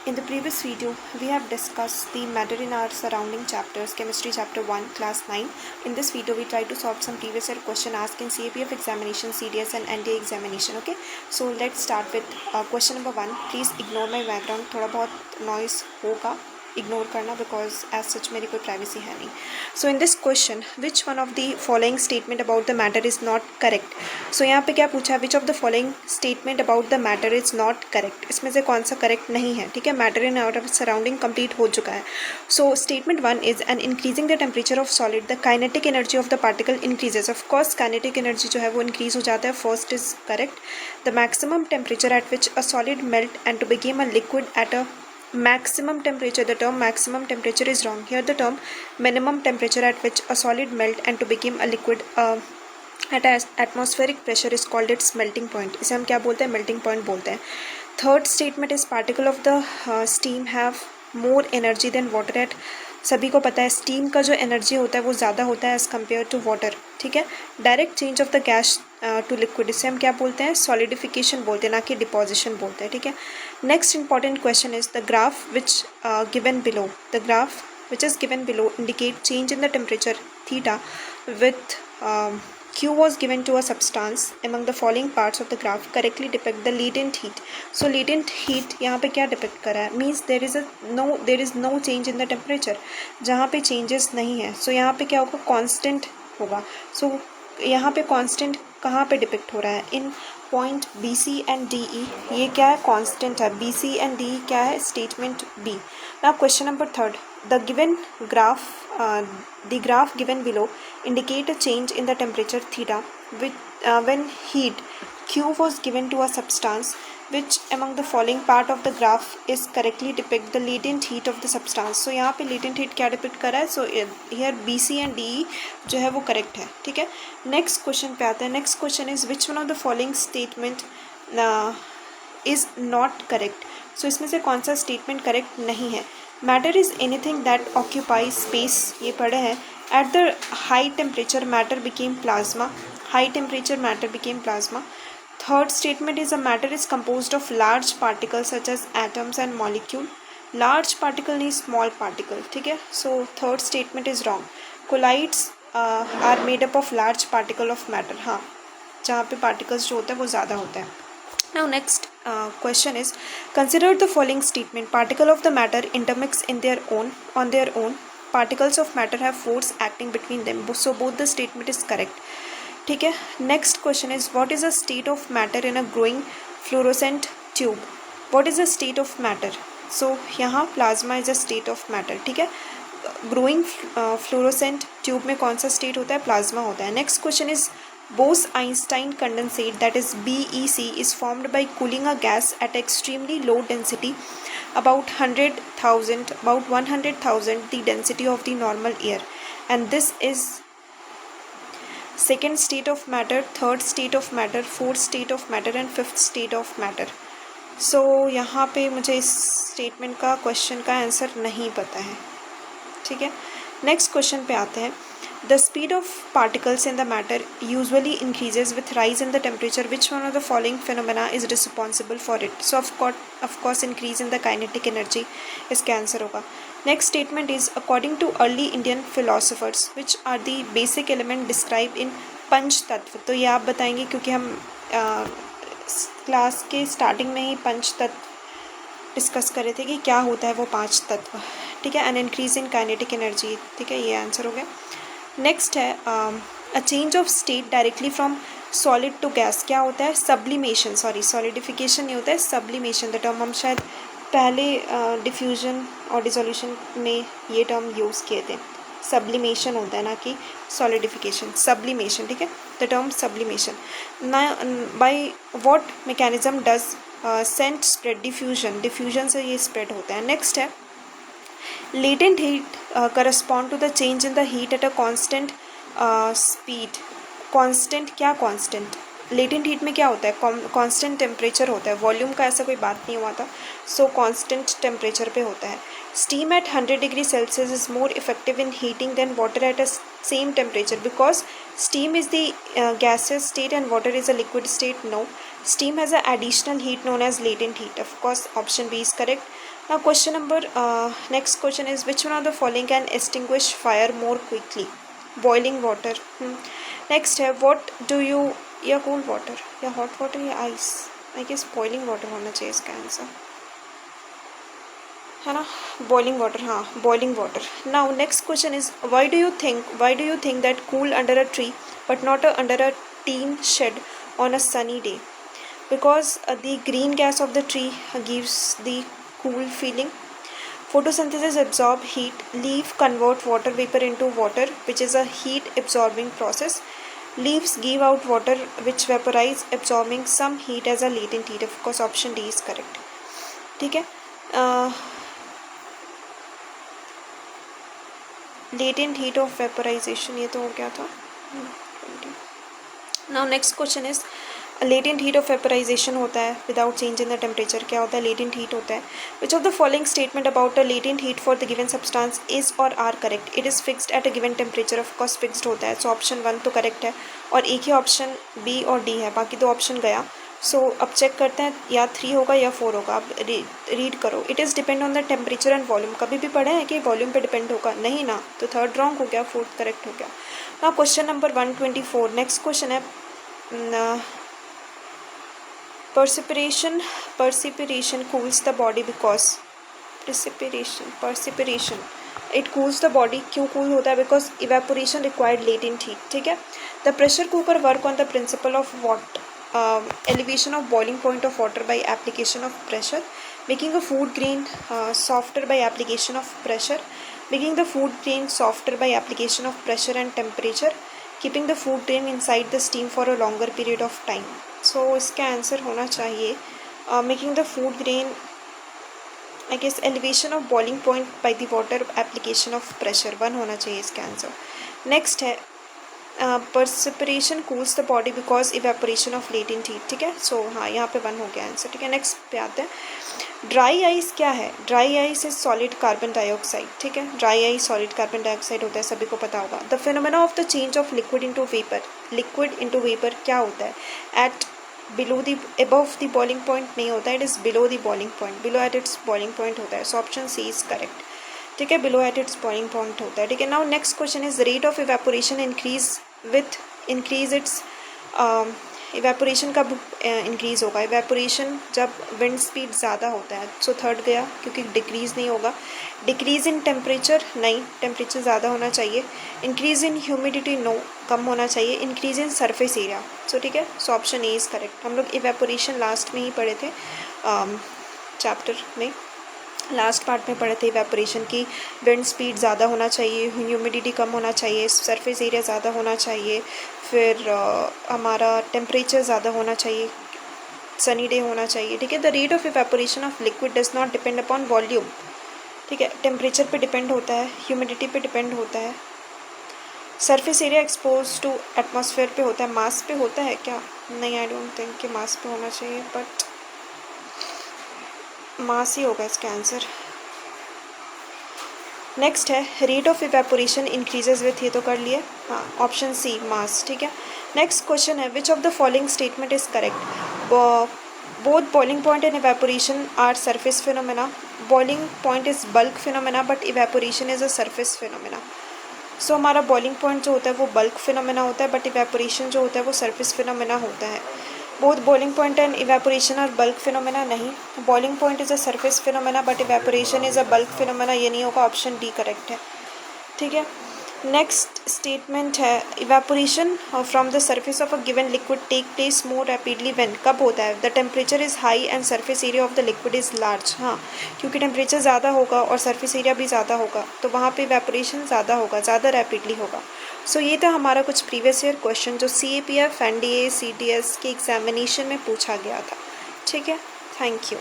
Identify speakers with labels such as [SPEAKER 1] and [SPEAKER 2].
[SPEAKER 1] In the previous video, we have discussed the matter in our surrounding chapters, Chemistry Chapter 1, Class 9. In this video, we try to solve some previous year question asked in CAPF examination, CDS and NDA examination. Okay, so let's start with question number 1. Please ignore my background. थोड़ा बहुत noise होगा, ignore करना because as such मेरी कोई privacy है नहीं. So in this question which one of the following statement about the matter is not correct. So यहाँ पे क्या पूछा है, which of the following statement about the matter is not correct. इसमें से कौन सा करेक्ट नहीं है. ठीक है, matter in our surrounding complete हो चुका है. So statement 1 is an increasing the temperature of solid the kinetic energy of the particle increases. Of course kinetic energy जो है वो इंक्रीज हो जाता है. First is correct. The maximum temperature at which a solid melt and to became a liquid at a maximum temperature. The term maximum temperature is wrong. Here the term minimum temperature at which a solid melt and to become a liquid at atmospheric pressure is called its melting point. इसे हम क्या बोलते हैं, melting point बोलते हैं. Third statement is particle of the steam have more energy than water at. सभी को पता है स्टीम का जो एनर्जी होता है वो ज़्यादा होता है एज़ कम्पेयर टू वाटर. ठीक है, direct change of the gas to liquid इसे हम क्या बोलते हैं, सॉलिडिफिकेशन बोलते हैं, ना कि डिपोजिशन बोलते हैं. ठीक है, next important question is the graph which given below. The graph which is given below indicate change in the temperature theta with Q was given to a substance among the following parts of the graph correctly depict the latent heat. So latent heat यहाँ पे क्या depict करा है, means there is no change in the temperature. जहाँ पे changes नहीं है, so यहाँ पे क्या होगा, constant होगा. So यहाँ पे constant कहाँ पे डिपेक्ट हो रहा है, in point B C and D E. ये क्या है, कांस्टेंट है. B C and D E क्या है, statement B. Now question number 3. The given graph the graph given below indicate a change in the temperature theta with when heat Q was given to a substance. Which among the following part of the graph is correctly depict the latent heat of the substance. So यहाँ पे latent heat क्या depict कर रहा है, so here B C and D E जो है वो correct है. ठीक है, नेक्स्ट क्वेश्चन पे आते हैं. Next question is which one of the following statement is not correct. So इसमें से कौन सा स्टेटमेंट करेक्ट नहीं है. Matter is anything that occupy space, ये पढ़े हैं. At the high temperature matter became plasma. High temperature matter became plasma. Third statement is a matter is composed of large particles such as atoms and molecule. Large particle नहीं, small particle. ठीक है, so third statement is wrong. Colloids are made up of large particle of matter. हाँ, जहाँ पे particles जो होते हैं वो ज़्यादा होते हैं. Now next question is consider the following statement. Particle of the matter intermix on their own. Particles of matter have force acting between them. So both the statement is correct. ठीक है, next question is what is the state of matter in a growing fluorescent tube. What is the state of matter. So यहाँ plasma is a state of matter. ठीक है, growing fluorescent tube में कौन सा state होता है, plasma होता है. Next question is Bose-Einstein condensate that is BEC is formed by cooling a gas at extremely low density about 100,000 the density of the normal air, and this is second state of matter, third state of matter, fourth state of matter and fifth state of matter. So यहाँ पे मुझे इस statement का question का answer नहीं पता है. ठीक है, नेक्स्ट क्वेश्चन पे आते हैं. The speed of particles in the matter usually increases with rise in the temperature. Which one of the following phenomena is responsible for it? So of course increase in the kinetic energy इसका answer होगा. Next statement is according to early Indian philosophers which are the basic element described in पंच तत्व. तो ये आप बताएंगे क्योंकि हम class के स्टार्टिंग में ही पंच तत्व डिस्कस कर रहे थे कि क्या होता है वो 5 तत्व. ठीक है, and increase in kinetic energy. ठीक है, ये आंसर हो गया. नेक्स्ट है a change of state directly from solid to gas. क्या होता है, सब्लिमेशन. सॉरी, सॉलिडिफिकेशन नहीं होता है, सब्लिमेशन. द टर्म हम शायद पहले डिफ्यूजन और डिसोल्यूशन में ये टर्म यूज़ किए थे. सब्लिमेशन होता है ना कि सॉलिडिफिकेशन. सब्लिमेशन. ठीक है, द टर्म सब्लिमेशन. ना by what mechanism does scent spread. Diffusion से ये स्प्रेड होता है. नेक्स्ट है latent heat correspond to the change in the heat at a constant speed. constant क्या constant, latent heat में क्या होता है, constant temperature होता है. वॉल्यूम का ऐसा कोई बात नहीं हुआ था, so constant temperature पे होता है. steam at 100 degree Celsius is more effective in heating than water at a same temperature because steam is the gaseous state and water is a liquid state. No, Steam has an additional heat known as latent heat. Of course, option B is correct. Now, question number next question is, which one of the following can extinguish fire more quickly? Boiling water. Next है, what do you, या cold water या hot water या ice? I guess boiling water होना चाहिए इसका answer, है ना? Boiling water, हाँ, boiling water. Now next question is, why do you think that cool under a tree but not under a tin shed on a sunny day? Because the green gas of the tree gives the cool feeling. Photosynthesis absorb heat. Leaf convert water vapor into water, which is a heat absorbing process. Leaves give out water which vaporize, absorbing some heat as a latent heat. Of course, option D is correct. ठीक है, latent heat of vaporization ये तो हो गया था. Now next question is, latent heat of vaporization होता है without change in the temperature. क्या होता है? latent heat होता है. Which of the following statement about a latent heat for the given substance is or are correct? It is fixed at a given temperature. Of course fixed होता है. So option 1 तो correct है और एक ही option B और D है, बाकी दो option गया. So अब चेक करते हैं, या 3 होगा या 4 होगा. अब रीड करो. It is depend on the temperature and volume. कभी भी पढ़े हैं कि वॉल्यूम पे डिपेंड होगा? नहीं ना, तो थर्ड रॉन्ग हो गया, फोर्थ करेक्ट हो गया. ना क्वेश्चन नंबर 124. नेक्स्ट क्वेश्चन है, perspiration cools the body because perspiration it cools the body. क्यों cool होता है? because evaporation required latent heat. ठीक है. the pressure cooker work on the principle of what? elevation of boiling point of water by application of pressure, making a food grain softer by application of pressure, making the food grain softer by application of pressure and temperature, keeping the food grain inside the steam for a longer period of time. So इसका answer होना चाहिए making the food grain, I guess elevation of boiling point by the water application of pressure. 1 होना चाहिए इसका answer. Next है, perspiration cools the body because evaporation of latent heat. ठीक है. सो हाँ, यहाँ पे 1 हो गया आंसर. ठीक है. नेक्स्ट पे आते हैं. ड्राई आइस क्या है? Dry ice is solid carbon dioxide. ठीक है. Dry ice solid carbon dioxide होता है, सभी को पता होगा. The phenomena of the change of liquid into vapour. Liquid into vapour क्या होता है? At below the above the boiling point नहीं होता है, it is below the boiling point. Below at its boiling point होता है. So option C is correct. ठीक है. Below at its boiling point होता है. ठीक है. Now next question is, rate of evaporation increase with increase its. Evaporation कब increase होगा? इवेपोरेशन जब विंड स्पीड ज़्यादा होता है. सो थर्ड गया, क्योंकि डिक्रीज़ नहीं होगा. डिक्रीज़ इन टेम्परेचर, नहीं, टेम्परेचर ज़्यादा होना चाहिए. इंक्रीज़ इन ह्यूमिडिटी, नो, कम होना चाहिए. Increase in surface area. So ठीक है. So option A is correct. हम लोग इवेपोरेशन लास्ट में ही पढ़े थे, चैप्टर में लास्ट पार्ट में पढ़े थे इवेपोरेशन की. विंड स्पीड ज़्यादा होना चाहिए, ह्यूमिडिटी कम होना चाहिए, सरफेस एरिया ज़्यादा होना चाहिए, फिर हमारा टेम्परेचर ज़्यादा होना चाहिए, सनी डे होना चाहिए. ठीक है. The rate of evaporation of liquid does not depend upon volume. ठीक है. टेम्परेचर पे डिपेंड होता है, ह्यूमिडिटी पे डिपेंड होता है, surface area expose to atmosphere पे होता है. मास पे होता है क्या? नहीं, आई डोंट थिंक कि मास पे होना चाहिए, बट मास ही होगा इसका आंसर. नेक्स्ट है, rate of evaporation increases with, ये तो कर लिए. हाँ, ऑप्शन सी, मास. ठीक है. नेक्स्ट क्वेश्चन है, which of the following statement is correct? Both boiling point and evaporation are surface phenomena. Boiling point is bulk phenomena but evaporation is a surface phenomena. So हमारा boiling point जो होता है वो bulk phenomena होता है, but evaporation जो होता है वो सरफेस फिनोमेना होता है. Both boiling point and evaporation और बल्क फिनोमेना नहीं. Boiling point is a surface phenomena but evaporation is a bulk phenomena. ये नहीं होगा, ऑप्शन डी करेक्ट है. ठीक है. नेक्स्ट स्टेटमेंट है, evaporation from the surface of a given liquid take place more rapidly when. कब होता है? The temperature is high and surface area of the liquid is large. हाँ, क्योंकि टेम्परेचर ज़्यादा होगा और सरफेस एरिया भी ज़्यादा होगा, तो वहाँ पे इवेपोरेशन ज़्यादा होगा, ज़्यादा रैपिडली होगा. सो ये था हमारा कुछ प्रीवियस ईयर क्वेश्चन जो CAPF, NDA, CTS के एग्जामिनेशन में पूछा गया था. ठीक है. Thank you.